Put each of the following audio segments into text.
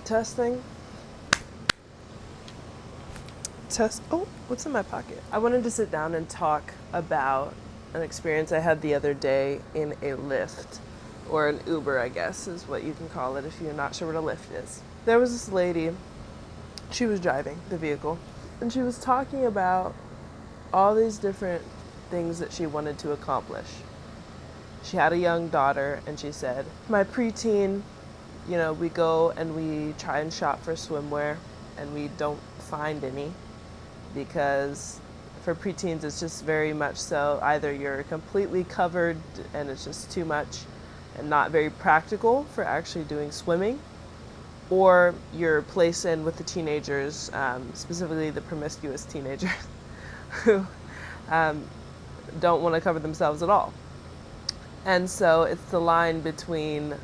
Testing. Test. Oh, what's in my pocket? I wanted to sit down and talk about an experience I had the other day in a Lyft, or an Uber, I guess is what you can call it if you're not sure what a Lyft is. There was this lady, she was driving the vehicle, and she was talking about all these different things that she wanted to accomplish. She had a young daughter, and she said, my preteen, we go and we try and shop for swimwear, and we don't find any, because for preteens it's just very much so either you're completely covered and it's just too much and not very practical for actually doing swimming, or you're placed in with the teenagers, specifically the promiscuous teenagers who don't want to cover themselves at all. And so it's the line between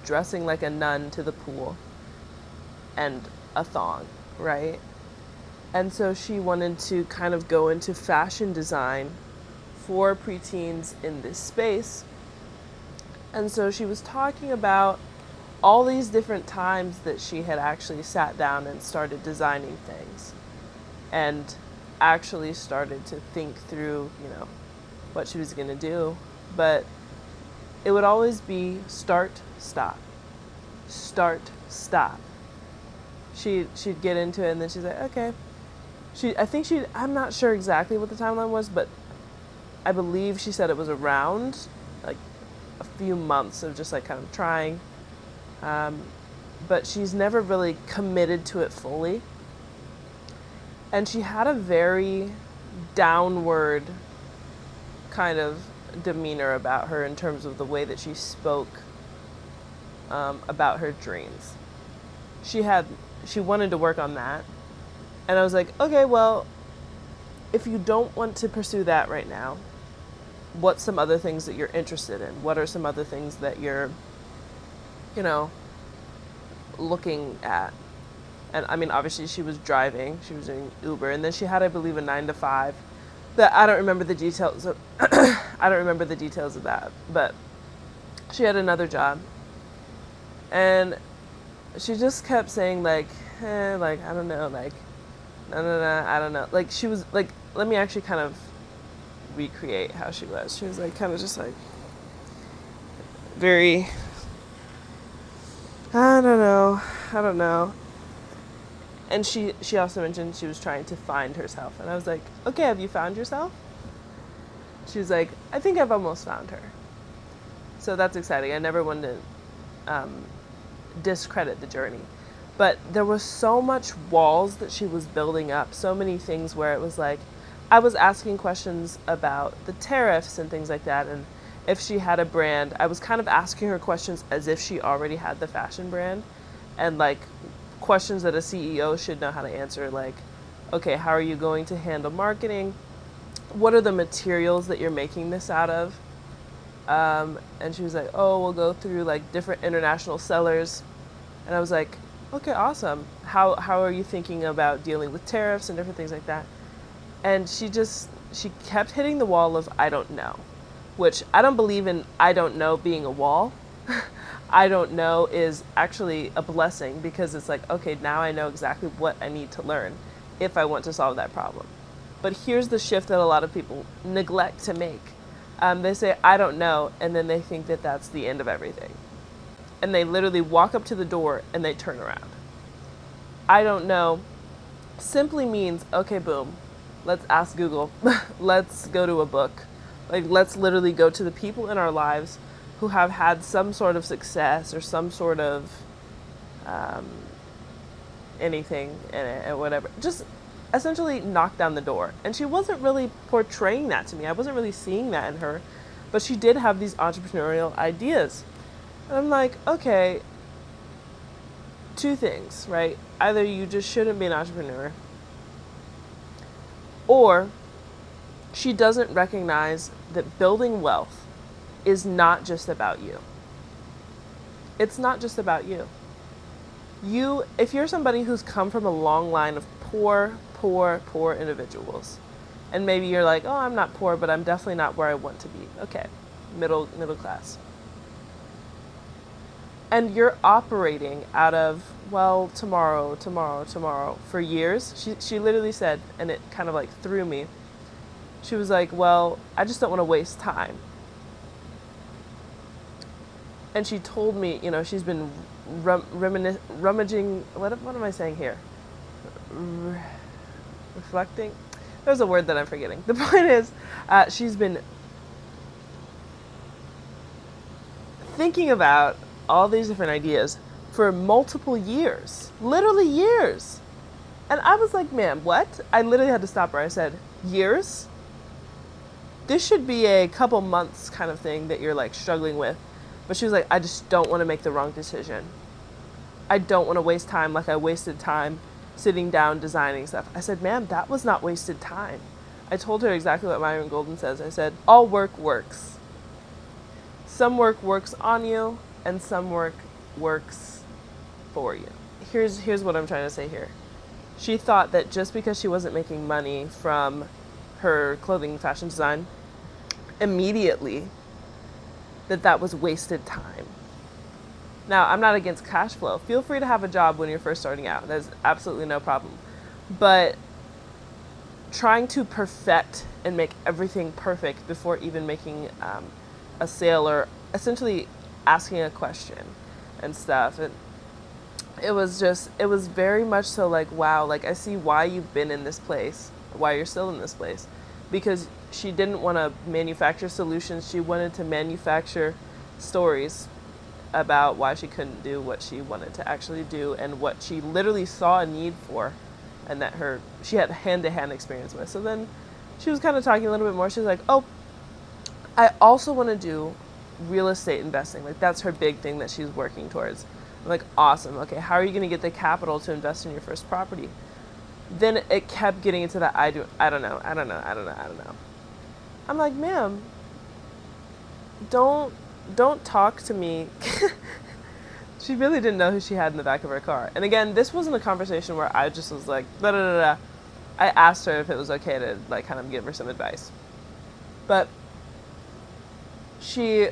dressing like a nun to the pool and a thong, right? And so she wanted to kind of go into fashion design for preteens in this space. And so she was talking about all these different times that she had actually sat down and started designing things and actually started to think through, what she was going to do. But it would always be start, stop, start, stop. She'd get into it, and then she's like, okay. I'm not sure exactly what the timeline was, but I believe she said it was around like a few months of just like kind of trying. But she's never really committed to it fully. And she had a very downward kind of demeanor about her in terms of the way that she spoke about her dreams. She wanted to work on that. And I was like, okay, well, if you don't want to pursue that right now, what's some other things that you're interested in? What are some other things that you're, looking at? And I mean, obviously she was driving, she was doing Uber, and then she had, I believe, a 9-to-5 that I don't remember the details of, that, but she had another job. And she just kept saying like, I don't know, like, no, I don't know. Like, she was like, let me actually kind of recreate how she was. She was like, kind of just like, very, I don't know. And she also mentioned she was trying to find herself. And I was like, okay, have you found yourself? She was like, I think I've almost found her. So that's exciting. I never wanted to discredit the journey. But there was so much walls that she was building up, so many things where it was like, I was asking questions about the tariffs and things like that, and if she had a brand, I was kind of asking her questions as if she already had the fashion brand, and like questions that a CEO should know how to answer, like, okay, how are you going to handle marketing? What are the materials that you're making this out of? And she was like, oh, we'll go through like different international sellers. And I was like, okay, awesome. How are you thinking about dealing with tariffs and different things like that? And she kept hitting the wall of I don't know, which I don't believe in I don't know being a wall. I don't know is actually a blessing, because it's like, okay, now I know exactly what I need to learn if I want to solve that problem. But here's the shift that a lot of people neglect to make. They say, I don't know, and then they think that that's the end of everything. And they literally walk up to the door and they turn around. I don't know simply means, okay, boom, let's ask Google. Let's go to a book. Like, let's literally go to the people in our lives who have had some sort of success or some sort of anything in it or whatever. Just essentially knock down the door. And she wasn't really portraying that to me. I wasn't really seeing that in her. But she did have these entrepreneurial ideas. And I'm like, okay, two things, right? Either you just shouldn't be an entrepreneur, or she doesn't recognize that building wealth is not just about you. It's not just about you. If you're somebody who's come from a long line of poor individuals, and maybe you're like, oh, I'm not poor, but I'm definitely not where I want to be. Okay, middle class. And you're operating out of, well, tomorrow for years. She literally said, and it kind of like threw me. She was like, well, I just don't want to waste time. And she told me, she's been rummaging, what am I saying here? Reflecting? There's a word that I'm forgetting. The point is, she's been thinking about all these different ideas for multiple years, literally years. And I was like, ma'am, what? I literally had to stop her. I said, years? This should be a couple months kind of thing that you're like struggling with. But she was like, I just don't want to make the wrong decision. I don't want to waste time like I wasted time sitting down designing stuff. I said, ma'am, that was not wasted time. I told her exactly what Myron Golden says. I said, all work works. Some work works on you, and some work works for you. Here's what I'm trying to say here. She thought that just because she wasn't making money from her clothing and fashion design immediately, that was wasted time. Now, I'm not against cash flow. Feel free to have a job when you're first starting out. There's absolutely no problem. But trying to perfect and make everything perfect before even making a sale or essentially asking a question and stuff. It was very much so like, wow, like I see why you've been in this place, why you're still in this place. Because she didn't want to manufacture solutions. She wanted to manufacture stories about why she couldn't do what she wanted to actually do and what she literally saw a need for and that she had hand-to-hand experience with. So then she was kind of talking a little bit more. She was like, oh, I also want to do real estate investing. Like that's her big thing that she's working towards. I'm like, awesome. Okay, how are you going to get the capital to invest in your first property? Then it kept getting into that I don't know. I'm like, ma'am, don't talk to me. She really didn't know who she had in the back of her car. And again, this wasn't a conversation where I just was like, da da da da. I asked her if it was okay to like kind of give her some advice. But she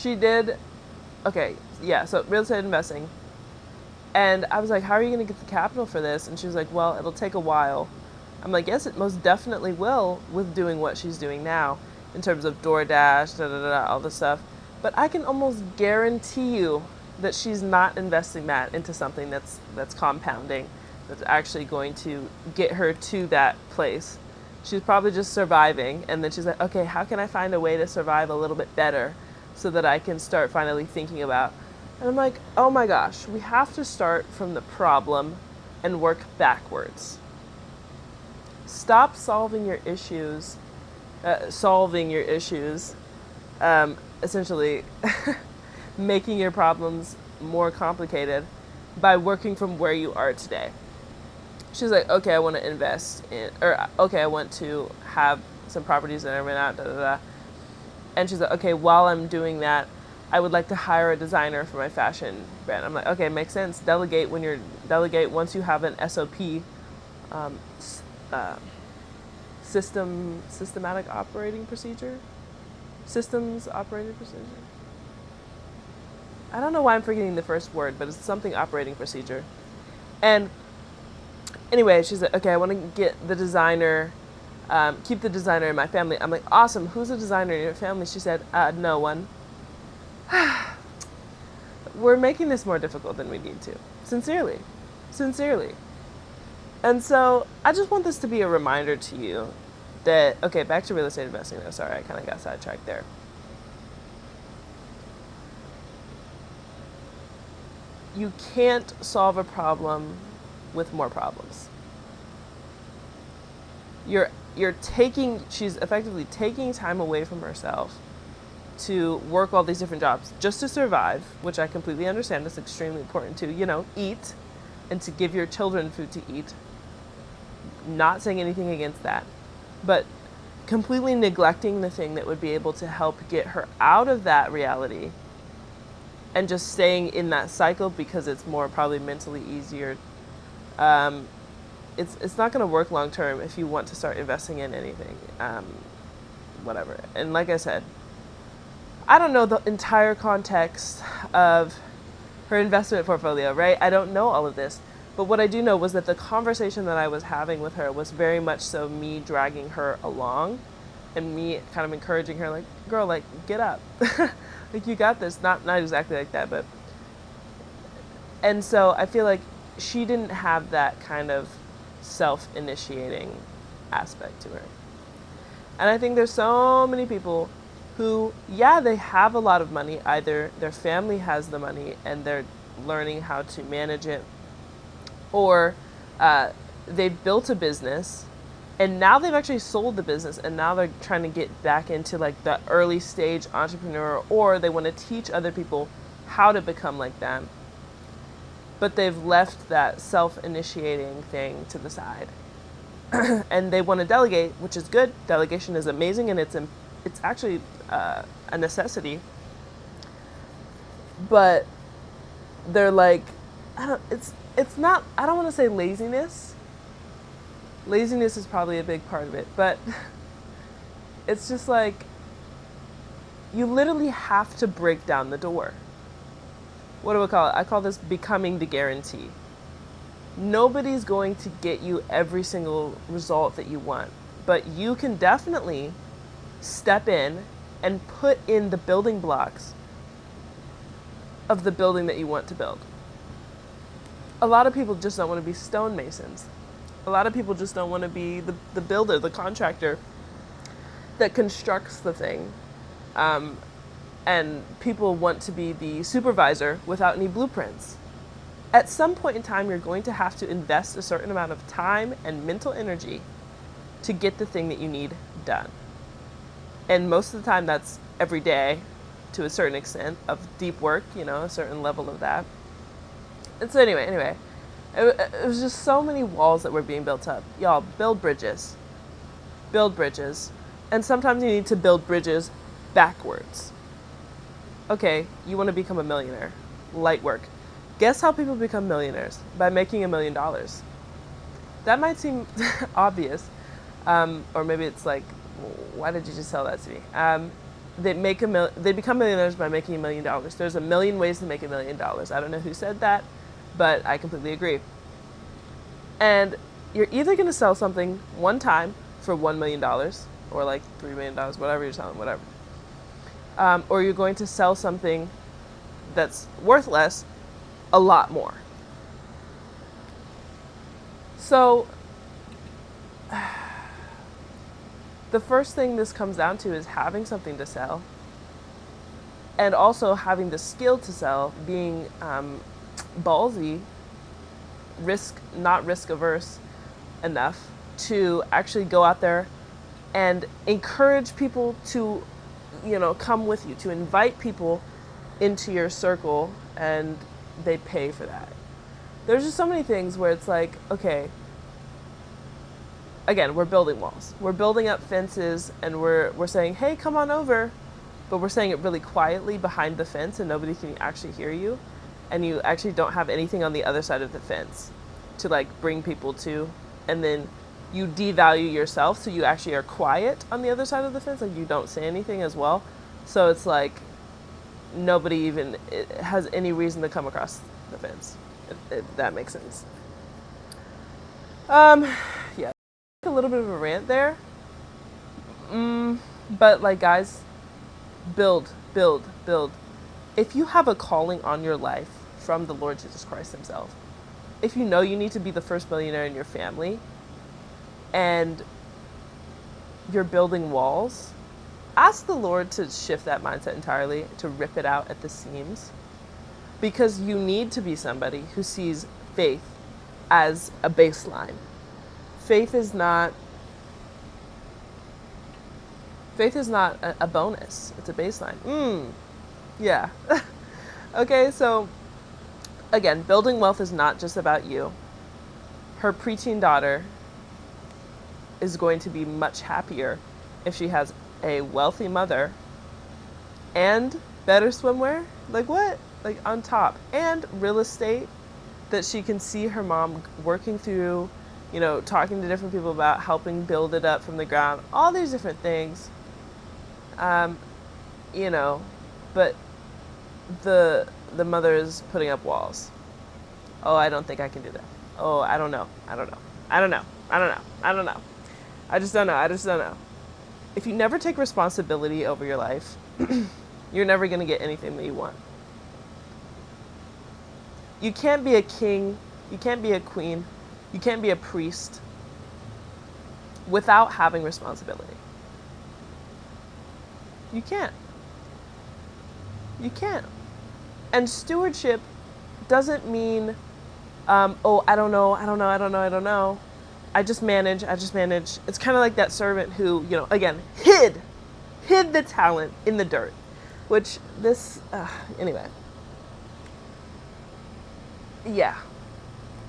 did, okay, yeah, so real estate investing. And I was like, how are you going to get the capital for this? And she was like, well, it'll take a while. I'm like, yes, it most definitely will with doing what she's doing now in terms of DoorDash, all this stuff. But I can almost guarantee you that she's not investing that into something that's compounding, that's actually going to get her to that place. She's probably just surviving. And then she's like, okay, how can I find a way to survive a little bit better so that I can start finally thinking about. And I'm like, oh my gosh, we have to start from the problem and work backwards. Stop solving your issues, essentially making your problems more complicated by working from where you are today. She's like, okay, I want to invest in, or okay, I want to have some properties that I rent out, da da da. And she's like, okay, while I'm doing that, I would like to hire a designer for my fashion brand. I'm like, okay, makes sense. Delegate once you have an SOP, systematic operating procedure, systems operating procedure. I don't know why I'm forgetting the first word, but it's something operating procedure. And anyway, she's like, okay, I want to get the designer, keep the designer in my family. I'm like, awesome. Who's a designer in your family? She said, no one. We're making this more difficult than we need to. Sincerely. And so I just want this to be a reminder to you that, okay, back to real estate investing though. Sorry, I kind of got sidetracked there. You can't solve a problem with more problems. She's effectively taking time away from herself to work all these different jobs just to survive, which I completely understand is extremely important to, eat and to give your children food to eat. Not saying anything against that, but completely neglecting the thing that would be able to help get her out of that reality and just staying in that cycle because it's more probably mentally easier. It's not going to work long term if you want to start investing in anything, whatever. And like I said, I don't know the entire context of her investment portfolio, right? I don't know all of this. But what I do know was that the conversation that I was having with her was very much so me dragging her along and me kind of encouraging her, like, girl, like, get up. Like, you got this. Not exactly like that, but. And so I feel like she didn't have that kind of self-initiating aspect to her. And I think there's so many people who, yeah, they have a lot of money. Either their family has the money and they're learning how to manage it, or they built a business and now they've actually sold the business and now they're trying to get back into like the early stage entrepreneur, or they want to teach other people how to become like them. But they've left that self-initiating thing to the side. And they want to delegate, which is good. Delegation is amazing, and it's actually a necessity. But they're like, it's not. I don't want to say laziness. Laziness is probably a big part of it, but it's just like you literally have to break down the door. What do I call it? I call this becoming the guarantee. Nobody's going to get you every single result that you want, but you can definitely step in and put in the building blocks of the building that you want to build. A lot of people just don't want to be stonemasons. A lot of people just don't want to be the builder, the contractor that constructs the thing. And people want to be the supervisor without any blueprints. At some point in time, you're going to have to invest a certain amount of time and mental energy to get the thing that you need done. And most of the time, that's every day to a certain extent of deep work, a certain level of that. And so anyway, it was just so many walls that were being built up. Y'all, build bridges. Build bridges. And sometimes you need to build bridges backwards. Okay, you want to become a millionaire. Light work. Guess how people become millionaires? By making $1 million. That might seem obvious, or maybe it's like, why did you just tell that to me? They become millionaires by making $1 million. There's a million ways to make $1 million. I don't know who said that, but I completely agree. And you're either going to sell something one time for $1 million, or like $3 million, whatever you're selling, whatever. Or you're going to sell something that's worth less a lot more. So the first thing this comes down to is having something to sell, and also having the skill to sell, being ballsy, not risk averse enough to actually go out there and encourage people to, come with you, to invite people into your circle, and they pay for that. There's just so many things where it's like, okay, again, we're building walls. We're building up fences, and we're saying, hey, come on over. But we're saying it really quietly behind the fence, and nobody can actually hear you. And you actually don't have anything on the other side of the fence to like bring people to. And then you devalue yourself, so you actually are quiet on the other side of the fence, like you don't say anything as well. So it's like nobody even has any reason to come across the fence, if that makes sense. Yeah, a little bit of a rant there. But like, guys, build. If you have a calling on your life from the Lord Jesus Christ himself, if you know you need to be the first millionaire in your family, and you're building walls, ask the Lord to shift that mindset entirely, to rip it out at the seams, because you need to be somebody who sees faith as a baseline. Faith is not a bonus. It's a baseline. Yeah. Okay, so again, building wealth is not just about you. Her preteen daughter is going to be much happier if she has a wealthy mother and better swimwear. Like what? Like on top. And real estate that she can see her mom working through, talking to different people about helping build it up from the ground. All these different things. but the mother is putting up walls. Oh, I don't think I can do that. Oh, I don't know. I don't know. I don't know. I don't know. I don't know. I just don't know. I just don't know. If you never take responsibility over your life, you're never going to get anything that you want. You can't be a king. You can't be a queen. You can't be a priest without having responsibility. You can't. You can't. And stewardship doesn't mean, oh, I don't know, I don't know, I don't know, I don't know. I just manage. It's kind of like that servant who, again, hid the talent in the dirt, which anyway. Yeah.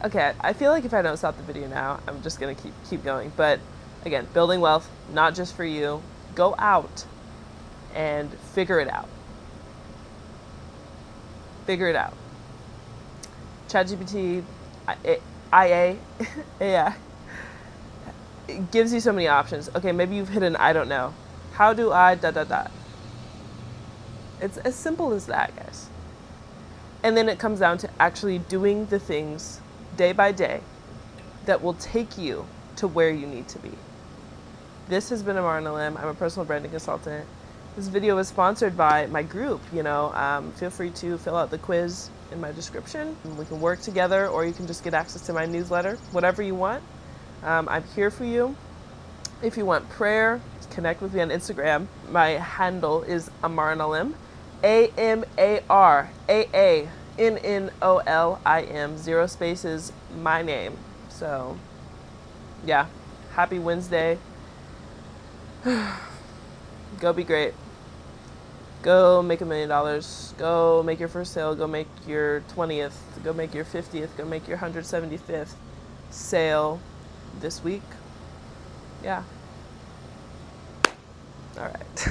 Okay, I feel like if I don't stop the video now, I'm just going to keep going. But again, building wealth, not just for you. Go out and figure it out. Figure it out. ChatGPT, AI, it gives you so many options. Okay, maybe you've hit an I don't know. How do I ... It's as simple as that, guys. And then it comes down to actually doing the things day by day that will take you to where you need to be. This has been Amaraa Nnolim. I'm a personal branding consultant. This video was sponsored by my group. Feel free to fill out the quiz in my description. We can work together, or you can just get access to my newsletter, whatever you want. I'm here for you. If you want prayer, connect with me on Instagram. My handle is Amaraa Nnolim, AMARAANNOLIM, 0 spaces, my name. So, yeah, happy Wednesday. Go be great. Go make $1 million. Go make your first sale. Go make your 20th. Go make your 50th. Go make your 175th sale this week. Yeah. All right.